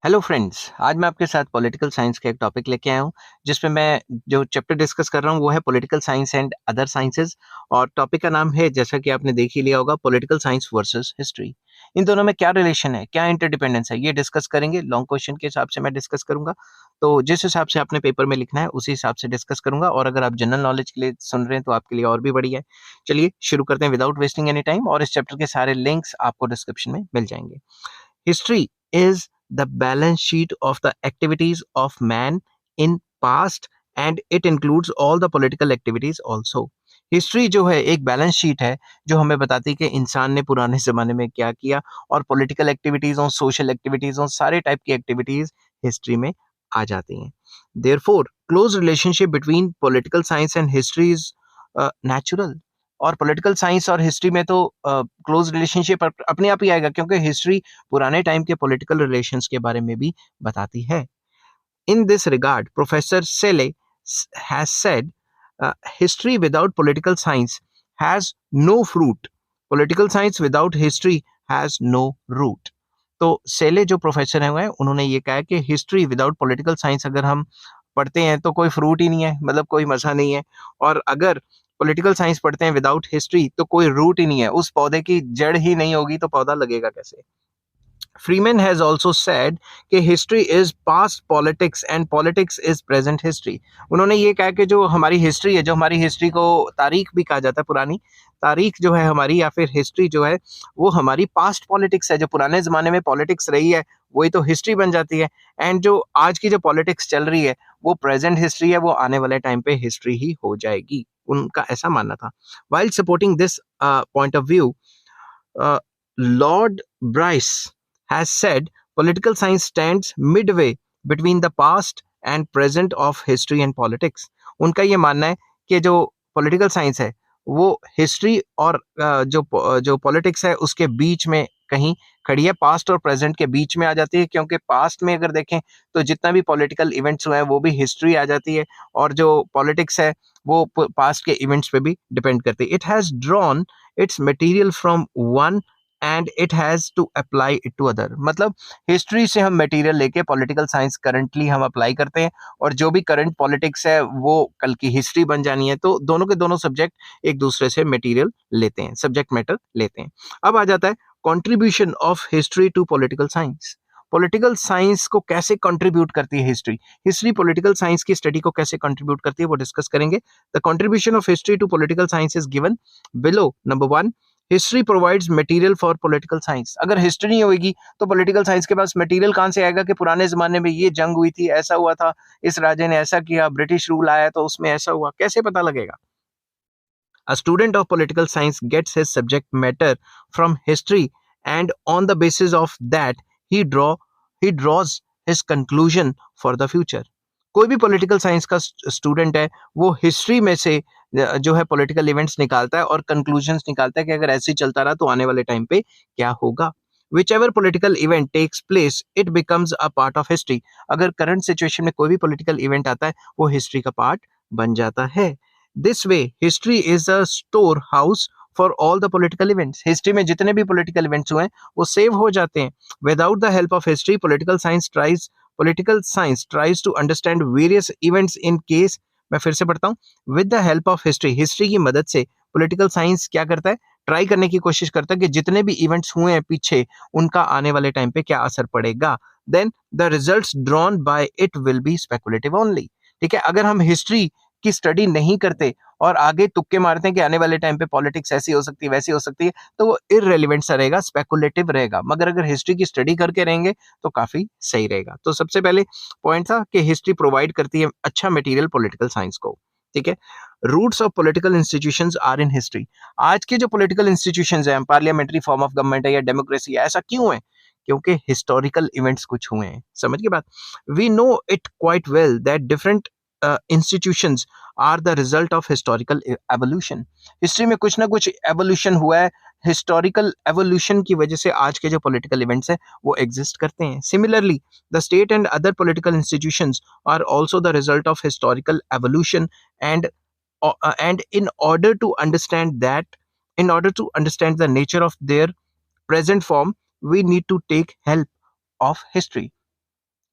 Hello friends, आज मैं आपके साथ पॉलिटिकल साइंस का एक टॉपिक लेके आया हूँ, जिसमें मैं जो चैप्टर डिस्कस कर रहा हूँ वो है political science and other sciences. और टॉपिक का नाम है, जैसा कि आपने देख ही लिया होगा, पॉलिटिकल साइंस वर्सेस हिस्ट्री। इन दोनों में क्या रिलेशन है, क्या इंटरडिपेंडेंस है, ये डिस्कस करेंगे। लॉन्ग क्वेश्चन के हिसाब से मैं डिस्कस करूंगा, तो जिस हिसाब से आपने पेपर में लिखना है उसी हिसाब से डिस्कस करूंगा। और अगर आप जनरल नॉलेज के लिए सुन रहे हैं तो आपके लिए और भी बढ़िया है। चलिए शुरू करते हैं विदाउट वेस्टिंग एनी टाइम, और इस चैप्टर के सारे लिंक्स आपको डिस्क्रिप्शन में मिल जाएंगे। History is the balance sheet of the activities of man in past, and it includes all the political activities also. History जो है एक बैलेंस शीट है जो हमें बताती है कि इंसान ने पुराने ज़माने में क्या किया, और पॉलिटिकल एक्टिविटीज़ हों, सोशल एक्टिविटीज़ हों, सारे टाइप की एक्टिविटीज़ हिस्ट्री में आ जाती हैं। Therefore close relationship between political science and history is natural. और पॉलिटिकल साइंस और हिस्ट्री में तो क्लोज रिलेशनशिप अपने आप ही आएगा, क्योंकि हिस्ट्री पुराने टाइम के पॉलिटिकल रिलेशंस के बारे में भी बताती है। In this regard, Professor Selle has said, history without political science has no fruit. Political science without history has no root. तो सेले जो प्रोफेसर हैं उन्होंने ये कहा है कि हिस्ट्री विदाउट पॉलिटिकल साइंस अगर हम पढ़ते हैं तो कोई फ्रूट ही नहीं है, मतलब कोई मजा नहीं है। और अगर पॉलिटिकल साइंस पढ़ते हैं विदाउट हिस्ट्री तो कोई रूट ही नहीं है, उस पौधे की जड़ ही नहीं होगी तो पौधा लगेगा कैसे। Freeman has also said कि history is past politics and politics is present history. उन्होंने ये कहा कि जो हमारी हिस्ट्री है, जो हमारी हिस्ट्री को तारीख भी कहा जाता है, पुरानी तारीख जो है हमारी, या फिर हिस्ट्री जो है वो हमारी पास्ट पॉलिटिक्स है। जो पुराने ज़माने में पॉलिटिक्स रही है वही तो हिस्ट्री बन जाती है। एंड जो आज की जो पॉलिटिक्स चल रही है वो प्रेजेंट हिस्ट्री है, वो आने वाले टाइम पे हिस्ट्री ही हो जाएगी। उनका ऐसा मानना था। While supporting this point of view, Lord Bryce has said political science stands midway between the past and present of history and politics. उनका ये मानना है कि जो पॉलिटिकल साइंस है वो हिस्ट्री और जो पॉलिटिक्स है उसके बीच में कहीं खड़ी है, पास्ट और प्रेजेंट के बीच में आ जाती है। क्योंकि पास्ट में अगर देखें तो जितना भी पॉलिटिकल इवेंट्स हुए हैं वो भी हिस्ट्री आ जाती है, और जो पॉलिटिक्स है वो पास्ट के इवेंट्स पे भी डिपेंड करती है। It has drawn its material from one and it has to apply it to other. मतलब हिस्ट्री से हम मटेरियल लेके पॉलिटिकल साइंस करंटली हम अप्लाई करते हैं, और जो भी करंट पॉलिटिक्स है वो कल की हिस्ट्री बन जानी है। तो दोनों के दोनों सब्जेक्ट एक दूसरे से मटेरियल लेते हैं, सब्जेक्ट मैटर लेते हैं। अब आ जाता है contribution of history to political science. Political science को कैसे कंट्रीब्यूट करती है हिस्ट्री, हिस्ट्री पॉलिटिकल साइंस की स्टडी को कैसे कंट्रीब्यूट करती है वो डिस्कस करेंगे। The contribution of history to political science is given below. Number one, history provides material for political science. अगर हिस्ट्री नहीं होगी तो पॉलिटिकल साइंस के पास मटेरियल कहां से आएगा कि पुराने जमाने में ये जंग हुई थी, ऐसा हुआ था, इस राजे ने ऐसा किया, ब्रिटिश रूल आया तो उसमें ऐसा हुआ, कैसे पता लगेगा। A student of political science gets his subject matter from history, and on the basis of that he draws his conclusion for the future. कोई भी पॉलिटिकल साइंस का स्टूडेंट है वो हिस्ट्री में से जो है पॉलिटिकल इवेंट्स निकालता है और कंक्लूजन्स निकालता है कि अगर ऐसे ही चलता रहा तो आने वाले टाइम पे क्या होगा। Whichever political event takes place, it becomes a part of history. अगर करंट सिचुएशन में कोई भी पॉलिटिकल इवेंट आता है वो हिस्ट्री का पार्ट बन जाता है। This way, history is a storehouse for all the political events. History में जितने भी political events हुए हैं वो सेव हो जाते हैं। Without the help of history, political science tries to understand various events in case, मैं फिर से पढ़ता हूँ, with the help of history, history की मदद से political science क्या करता है, ट्राई करने की कोशिश करता है कि जितने भी इवेंट्स हुए हैं पीछे उनका आने वाले टाइम पे क्या असर पड़ेगा। Then the results drawn by it will be speculative only. ठीक है, अगर हम हिस्ट्री की स्टडी नहीं करते और आगे तुक्के मारते हैं कि आने वाले टाइम पे पॉलिटिक्स ऐसी हो सकती है, वैसी हो सकती है, तो वो इररेलेवेंट सा रहेगा, स्पेकुलेटिव रहेगा। मगर अगर हिस्ट्री की स्टडी करके रहेंगे तो काफी सही रहेगा। तो सबसे पहले पॉइंट था कि हिस्ट्री प्रोवाइड करती है अच्छा मटेरियल पॉलिटिकल साइंस को। ठीक है, roots of political institutions are in history. आज के जो पॉलिटिकल इंस्टीट्यूशंस हैं, पार्लियामेंट्री फॉर्म ऑफ गवर्नमेंट है या डेमोक्रेसी है, ऐसा क्यों है? क्योंकि हिस्टोरिकल इवेंट्स कुछ हुए हैं। समझ के बात? We know it quite well that different institutions are the result of historical evolution. हिस्ट्री में कुछ ना कुछ एवोल्यूशन हुआ है, हिस्टोरिकल एवोल्यूशन की वजह से आज के जो पॉलिटिकल इवेंट्स हैं वो एग्जिस्ट करते हैं। Similarly the state and other political institutions are also the result of historical evolution, and in order to understand the nature of their present form, we need to take help of history.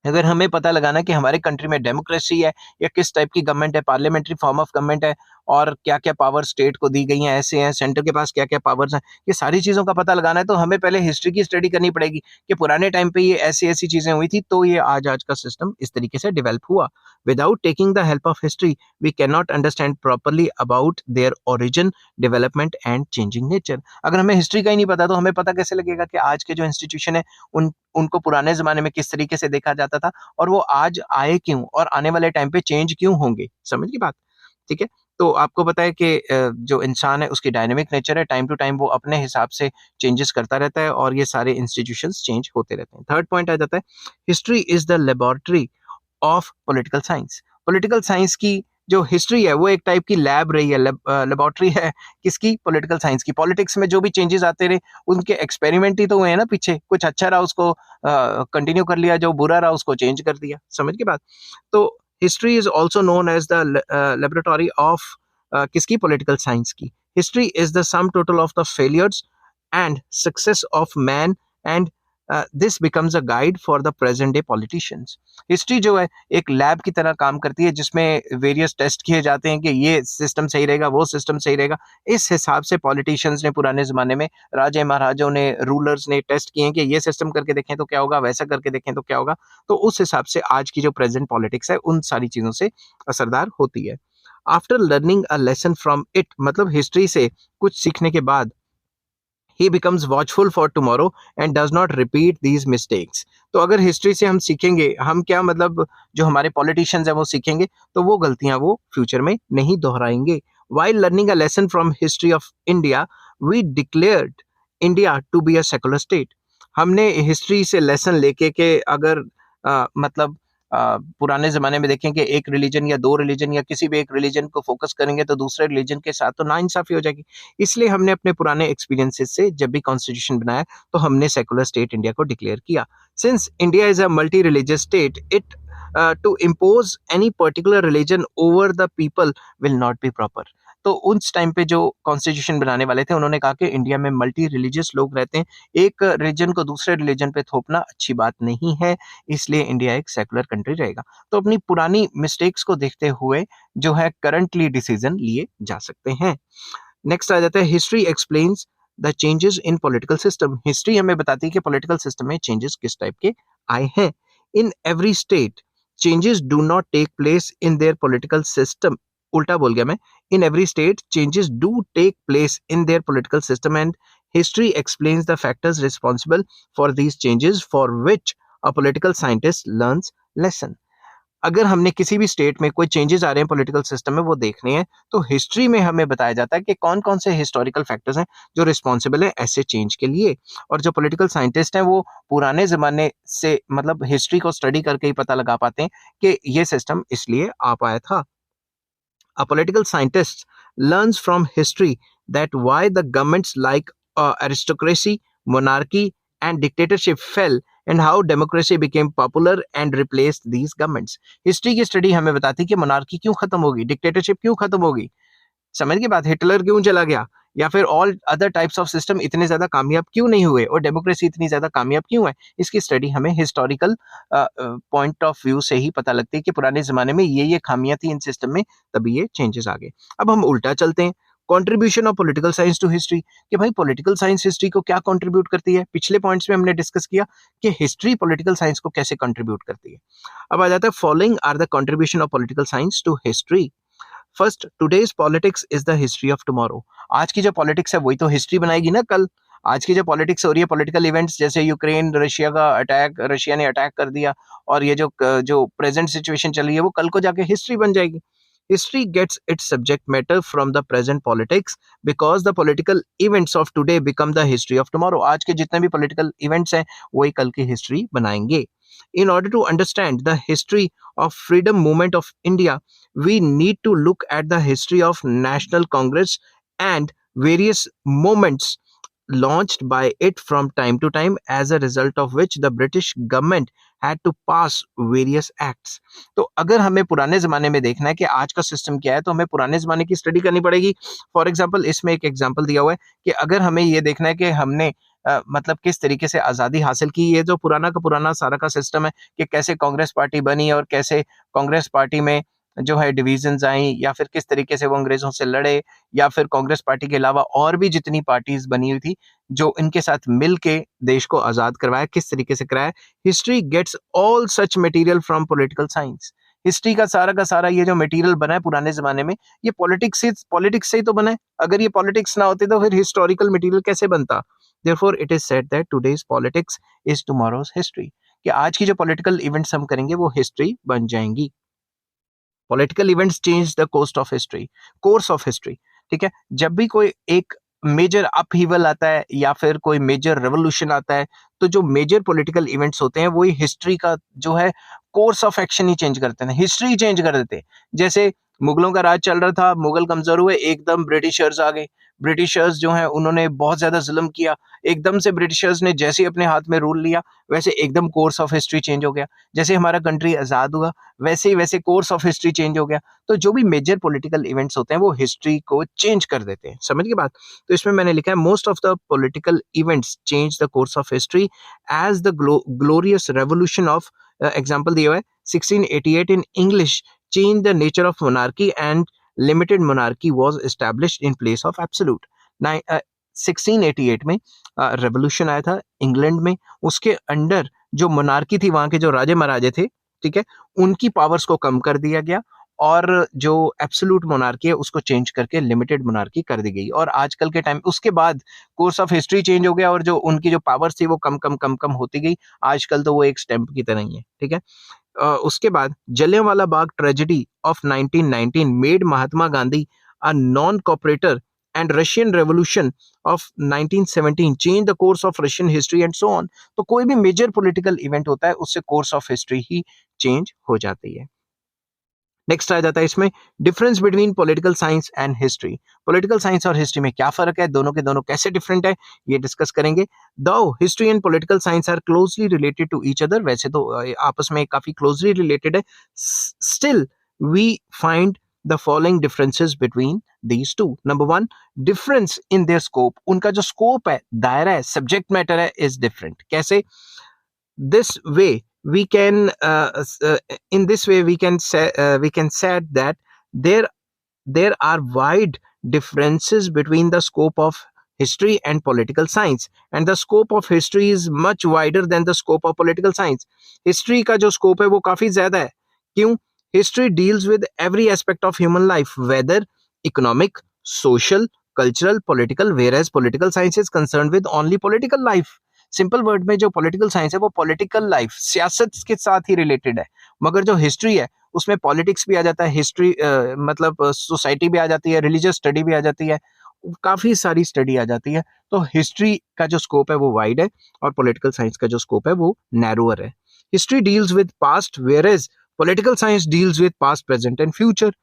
अगर हमें पता लगाना है कि हमारे country में democracy है या किस टाइप की गवर्नमेंट है, पार्लियामेंट्री फॉर्म ऑफ गवर्नमेंट है और क्या-क्या पावर स्टेट को दी गई हैं, ऐसे हैं, सेंटर के पास क्या-क्या पावर्स हैं, ये सारी चीज़ों का पता लगाना है तो हमें पहले हिस्ट्री की स्टडी करनी पड़ेगी कि पुराने टाइम पे ये ऐसी-ऐसी चीज़ें हुई थी, तो ये आज का सिस्टम इस तरीके से डेवलप हुआ। Without taking the help of history, we can not understand properly about their origin, development and changing nature. अगर हमें हिस्ट्री का ही नहीं पता तो हमें पता कैसे लगेगा कि आज के जो इंस्टीट्यूशन है, उनको पुराने ज़माने में किस तरीके से देखा जाता था और वो आज आए क्यों और आने वाले टाइम पे चेंज क्यों होंगे? समझ गई बात? ठीक है? तो आपको पता है कि जो इंसान है उसकी डायनामिक नेचर है, टाइम टू टाइम वो अपने हिसाब से चेंजेस करता रहता है और ये सारे इंस्टीट्यूशंस चेंज होते रहते हैं। थर्ड पॉइंट आ जाता है, history is the laboratory of political science. Political science की जो हिस्ट्री है वो एक टाइप की लैब रही है, लेबोरेटरी है किसकी? पॉलिटिकल साइंस की। पॉलिटिक्स में जो भी चेंजेस आते रहे उनके एक्सपेरिमेंट ही तो हुए हैं ना पीछे। कुछ अच्छा रहा उसको कंटिन्यू कर लिया, जो बुरा रहा उसको चेंज कर दिया। समझ गए बात? तो history is also known as the laboratory of किसकी? पॉलिटिकल साइंस की। History is the sum total of the failures and success of man and this becomes a guide for the present day politicians. History जो है एक lab की तरह काम करती है जिसमें वेरियस टेस्ट किए जाते हैं कि ये सिस्टम सही रहेगा, वो सिस्टम सही रहेगा। इस हिसाब से पॉलिटिशियंस ने पुराने ज़माने में, राजे महाराजाओं ने, रूलर्स ने टेस्ट किए हैं कि ये सिस्टम करके देखें तो क्या होगा, वैसा करके देखें तो क्या होगा। तो उस हिसाब से आज की जो प्रेजेंट पॉलिटिक्स है उन सारी चीज़ों से असरदार होती है। After learning a lesson from it, मतलब हिस्ट्री से कुछ सीखने के बाद he becomes watchful for tomorrow and does not repeat these mistakes। तो अगर हिस्ट्री से हम सीखेंगे, हम क्या मतलब जो हमारे पॉलिटिशियंस हैं वो सीखेंगे तो वो गलतियां वो फ्यूचर में नहीं दोहराएंगे। While learning a lesson from history of India, we declared India to be a secular state। हमने हिस्ट्री से लेसन लेके के अगर मतलब पुराने ज़माने में देखें कि एक रिलीजन या दो रिलीजन या किसी भी एक रिलीजन को फोकस करेंगे तो दूसरे रिलीजन के साथ तो नाइंसाफ़ी हो जाएगी। इसलिए हमने अपने पुराने एक्सपीरियंसेस से जब भी कॉन्स्टिट्यूशन बनाया तो हमने सेकुलर स्टेट इंडिया को डिक्लेयर किया। Since India is a multi religious state, it to impose any particular religion over the people will not be proper. तो उस टाइम पे जो कॉन्स्टिट्यूशन बनाने वाले थे उन्होंने कहा कि इंडिया में मल्टी रिलीजियस लोग रहते हैं, एक रिलीजन को दूसरे रिलीजन पे थोपना अच्छी बात नहीं है, इसलिए इंडिया एक सेकुलर कंट्री रहेगा। तो अपनी पुरानी मिस्टेक्स को देखते हुए जो है करंटली डिसीजन लिए जा सकते हैं। नेक्स्ट आ जाता है, history explains the changes in political system. History हमें बताती है कि पॉलिटिकल सिस्टम में चेंजेस किस टाइप के आए हैं। In every state changes do not take place in their political system. उल्टा बोल गया मैं। In every state changes do take place in their political system and history explains the factors responsible for these changes for which a political scientist learns lesson. अगर हमने किसी भी state में कोई चेंजेस आ रहे हैं पॉलिटिकल सिस्टम में वो देखने हैं तो हिस्ट्री में हमें बताया जाता है कि कौन कौन से हिस्टोरिकल फैक्टर्स हैं जो रिस्पॉन्सिबल है ऐसे चेंज के लिए। और जो पॉलिटिकल साइंटिस्ट हैं वो पुराने ज़माने से मतलब हिस्ट्री को स्टडी करके ही पता लगा पाते हैं कि ये सिस्टम इसलिए आ पाया था। A political scientist learns from history that why the governments like aristocracy, monarchy, and dictatorship fell and how democracy became popular and replaced these governments। History की स्टडी हमें बताती है कि मोनार्की क्यों खत्म होगी, डिक्टेटरशिप क्यों खत्म होगी, समझ के बाद हिटलर क्यों चला गया, या फिर all other types of system इतने ज्यादा कामयाब क्यों नहीं हुए और डेमोक्रेसी इतनी ज्यादा कामयाब क्यों है। इसकी स्टडी हमें हिस्टोरिकल पॉइंट ऑफ व्यू से ही पता लगती है कि पुराने जमाने में ये खामियां थी इन सिस्टम में, तभी ये चेंजेस आ गए। अब हम उल्टा चलते हैं, contribution of political science to history, कि भाई पॉलिटिकल साइंस हिस्ट्री को क्या कंट्रीब्यूट करती है। पिछले पॉइंट्स में हमने डिस्कस किया कि हिस्ट्री पॉलिटिकल साइंस को कैसे कंट्रीब्यूट करती है। अब आ जाता है, following are the contribution of political science to history. First, today's politics is the history of tomorrow. आज की जो पॉलिटिक्स है वही तो हिस्ट्री बनाएगी ना कल। आज की जो पॉलिटिक्स हो रही है, पॉलिटिकल इवेंट्स जैसे यूक्रेन रशिया का अटैक, रशिया ने अटैक कर दिया, और ये जो प्रेजेंट सिचुएशन चल रही है वो कल को जाके हिस्ट्री बन जाएगी। History gets its subject matter from the present politics because the political events of today become the history of tomorrow। आज के जितने भी political events हैं वही कल की history बनाएंगे। In order to understand the history of freedom movement of India, we need to look at the history of National Congress and various moments launched by it from time to time, as a result of which the British government had to pass various acts। तो अगर हमें पुराने ज़माने में देखना है कि आज का सिस्टम क्या है तो हमें पुराने ज़माने की स्टडी करनी पड़ेगी। फॉर एग्जांपल इसमें एक एग्जांपल दिया हुआ है कि अगर हमें ये देखना है कि हमने मतलब किस तरीके से आज़ादी हासिल की। ये जो पुराना का पुराना सारा का सिस्टम है कि कैसे कांग्रेस पार्टी बनी और कैसे कांग्रेस पार्टी में जो है डिविजन्स आई, या फिर किस तरीके से वो अंग्रेज़ों से लड़े, या फिर कांग्रेस पार्टी के अलावा और भी जितनी पार्टीज़ बनी हुई थी, जो इनके साथ मिल के देश को आज़ाद करवाया, किस तरीके से कराया। History gets all such material from political science. History का सारा ये जो मटेरियल बना है पुराने ज़माने में, ये पॉलिटिक्स से ही तो बना है। अगर ये पॉलिटिक्स ना होती तो फिर हिस्टोरिकल मटेरियल कैसे बनता? Therefore, it is said that today's politics is tomorrow's history, कि आज की जो पॉलिटिकल इवेंट्स हम करेंगे वो हिस्ट्री बन जाएंगी। Political events change the course of history. ठीक है, जब भी कोई एक मेजर अपहीवल आता है या फिर कोई मेजर रेवोल्यूशन आता है, तो जो मेजर पॉलिटिकल इवेंट्स होते हैं वही हिस्ट्री का जो है course of action he change करते हैं, हिस्ट्री चेंज कर देते हैं। जैसे मुगलों का राज चल रहा था, मुगल कमजोर हुए, एकदम ब्रिटिशर्स आ गए। ब्रिटिशर्स जो हैं उन्होंने बहुत ज्यादा जुल्म किया। एकदम से ब्रिटिशर्स ने जैसे ही अपने हाथ में रूल लिया, वैसे एकदम कोर्स ऑफ हिस्ट्री चेंज हो गया। जैसे हमारा कंट्री आजाद हुआ, वैसे कोर्स ऑफ हिस्ट्री चेंज हो गया। तो जो भी मेजर पॉलिटिकल इवेंट्स होते हैं वो हिस्ट्री को चेंज कर देते हैं। समझ गए बात? तो इसमें मैंने लिखा है most of the political events change the course of history as the glorious revolution of example दिया हुआ है 1688 in English change the nature of monarchy and limited monarchy was established in place of absolute. 1688 में revolution आया था England में, उसके under जो monarchy थी, वहां के जो राजे महाराजे थे, ठीक है, उनकी पावर्स को कम कर दिया गया और जो एब्सोल्यूट मोनार्की है उसको चेंज करके लिमिटेड मोनार्की कर दी गई। और आजकल के टाइम उसके बाद कोर्स ऑफ हिस्ट्री चेंज हो गया और जो उनकी जो पावर्स थी वो कम होती गई। आजकल तो वो एक स्टैंप की तरह ही है। ठीक है, उसके बाद Jallianwala Bagh tragedy of 1919 made Mahatma Gandhi a non cooperator and Russian revolution of 1917 change the course of Russian history and so on. तो कोई भी मेजर पॉलिटिकल इवेंट होता है उससे कोर्स ऑफ हिस्ट्री ही चेंज हो जाती है। नेक्स्ट आ जाता है इसमें difference between political science and history. Political science और हिस्ट्री में क्या फर्क है, दोनों के दोनों कैसे डिफरेंट है, ये डिस्कस करेंगे। दो history and political science are closely related to each other, वैसे तो आपस में काफी क्लोजली रिलेटेड है, still we find the following differences between these two. Number one, difference in their scope, उनका जो स्कोप है, दायरा है, सब्जेक्ट मैटर है, इज डिफरेंट। कैसे? this way we can in this way we can say that there there are wide differences between the scope of history and political science, and the scope of history is much wider than the scope of political science. History का जो scope है वो काफी ज्यादा है। क्यों? History deals with every aspect of human life, whether economic, social, cultural, political, whereas political science is concerned with only political life. Simple word में जो पॉलिटिकल साइंस है वो पॉलिटिकल लाइफ, सियासत के साथ ही रिलेटेड है, मगर जो हिस्ट्री है उसमें पॉलिटिक्स भी आ जाता है, हिस्ट्री मतलब सोसाइटी भी आ जाती है, रिलीजियस स्टडी भी आ जाती है, काफी सारी स्टडी आ जाती है। तो हिस्ट्री का जो स्कोप है वो वाइड है और पॉलिटिकल साइंस का जो स्कोप है वो नैरोअर है। History deals with past whereas political science deals with past, present and future.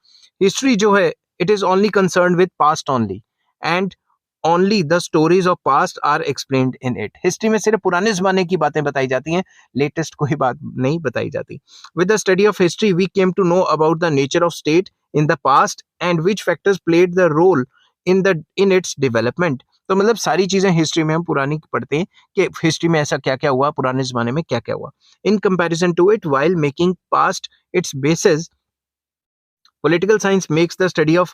History जो है it is only concern with past only, and only the stories of past are explained in it. History में सिर्फ पुराने जमाने की बातें बताई जाती हैं, लेटेस्ट कोई बात नहीं बताई जाती। With the study of history we came to know about the nature of state in the past and which factors played the role in its development. तो मतलब सारी चीजें हिस्ट्री में हम पुरानी पढ़ते हैं कि हिस्ट्री में ऐसा क्या क्या हुआ, पुराने जमाने में क्या क्या हुआ। In comparison to it, while making past its basis, political science makes the study of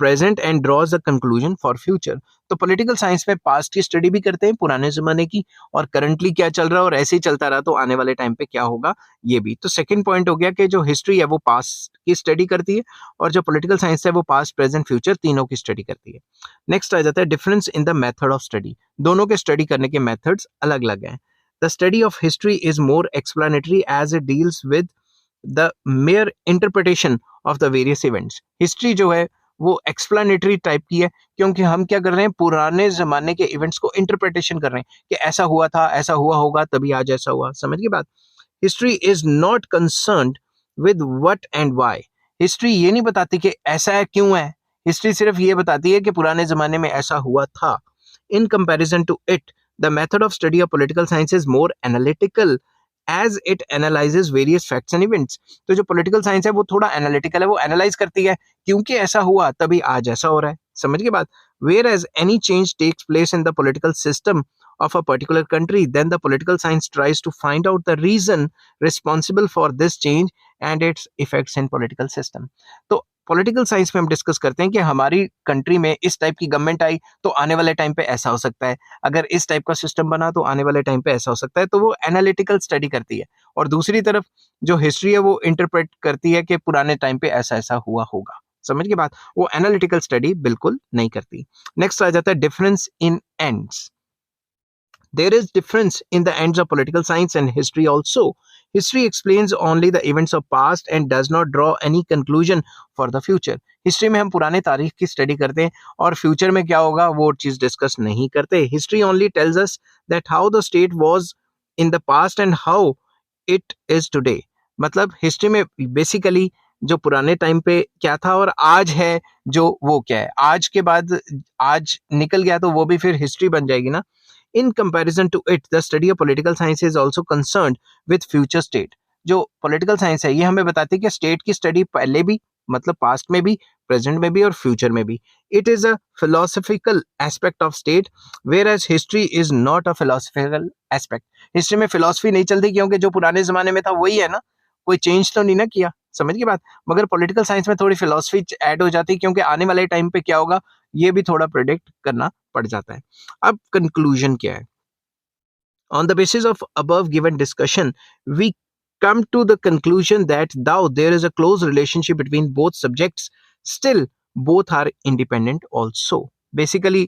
present and draws the conclusion for future। तो political science में past की study भी करते हैं, पुराने जमाने की, और currently क्या चल रहा है, और ऐसे ही चलता रहा तो आने वाले टाइम पे क्या होगा ये भी। तो second point हो गया कि जो history है वो past की study करती है और जो political science है वो past, present, future तीनों की study करती है। next आ जाता है difference in the method of study। दोनों के study करने के methods अलग अलग हैं। The study of history is more explanatory as it deals with the mere interpretation of the various events। History जो है वो एक्सप्लेनेटरी टाइप की है, क्योंकि हम क्या कर रहे हैं, पुराने जमाने के इवेंट्स को इंटरप्रिटेशन कर रहे हैं कि ऐसा हुआ था, ऐसा हुआ होगा, तभी आज ऐसा हुआ। समझ गए बात? History is not concerned with what and why. History ये नहीं बताती कि ऐसा है क्यों है, हिस्ट्री सिर्फ ये बताती है कि पुराने जमाने में ऐसा हुआ था। In comparison to it, the method of study of political science is more analytical as it analyzes various facts and events। तो जो पॉलिटिकल साइंस है वो थोड़ा एनालिटिकल है, वो एनालाइज करती है क्योंकि ऐसा हुआ तभी आज ऐसा हो रहा है। समझ के बात? Whereas any change takes place in the political system of a particular country, then the political science tries to find out the reason responsible for this change and its effects in political system. तो political science में हम discuss करते हैं कि हमारी country में इस type की गवर्नमेंट आई तो आने वाले टाइम पे ऐसा हो सकता है, अगर इस टाइप का सिस्टम बना तो आने वाले टाइम पे ऐसा हो सकता है, तो वो एनालिटिकल स्टडी करती है। और दूसरी तरफ जो हिस्ट्री है वो इंटरप्रेट करती है कि पुराने टाइम पे ऐसा ऐसा हुआ होगा। समझ के बात, वो एनालिटिकल स्टडी बिल्कुल नहीं करती। नेक्स्ट आ जाता है difference in ends. There is difference in the ends of political science and history also. History explains only the events of past and does not draw any conclusion for the future. History में हम पुराने तारीख की study करते हैं और future में क्या होगा वो चीज डिस्कस नहीं करते। History only tells us that how the state was in the past and how it is today. मतलब हिस्ट्री में बेसिकली जो पुराने टाइम पे क्या था और आज है जो वो क्या है, आज के बाद आज निकल गया तो वो भी फिर हिस्ट्री बन जाएगी ना। In comparison to it, the study of political science is also concerned with future state. जो political science है ये हमें बताती है कि स्टेट की स्टडी पहले भी मतलब पास्ट में भी, प्रेजेंट में भी और फ्यूचर में भी। It is a philosophical aspect of state, whereas history is not a philosophical aspect. History में फिलोसफी नहीं चलती क्योंकि जो पुराने जमाने में था वही है ना, कोई चेंज तो नहीं ना किया। समझ की बात। मगर पॉलिटिकल साइंस में थोड़ी फिलोसफी ऐड हो जाती है क्योंकि आने वाले टाइम पे क्या होगा ये भी थोड़ा प्रेडिक्ट करना पड़ जाता है। अब कंक्लूजन क्या है? On the basis of above given discussion, we come to the conclusion that though there is a close relationship between both subjects, still both are independent also. Basically,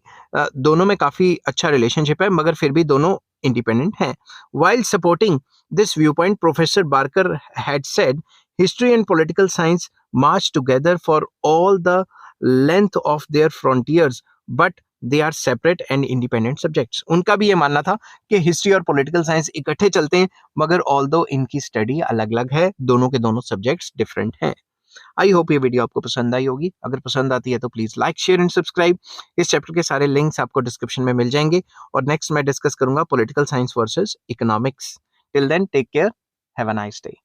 दोनों में काफी अच्छा रिलेशनशिप है मगर फिर भी दोनों independent हैं. While supporting this viewpoint, Professor Barker had said, history and political science march together for all the length of their frontiers, but they are separate and independent subjects. उनका भी ये मानना था कि हिस्ट्री और पॉलिटिकल साइंस इकट्ठे चलते हैं मगर ऑल्दो इनकी स्टडी अलग अलग है, दोनों के दोनों सब्जेक्ट्स डिफरेंट हैं। आई होप ये वीडियो आपको पसंद आई होगी। अगर पसंद आती है तो please like share and subscribe. इस चैप्टर के सारे लिंक्स आपको डिस्क्रिप्शन में मिल जाएंगे और नेक्स्ट मैं डिस्कस करूंगा political science versus economics. Till then take care, have a nice day.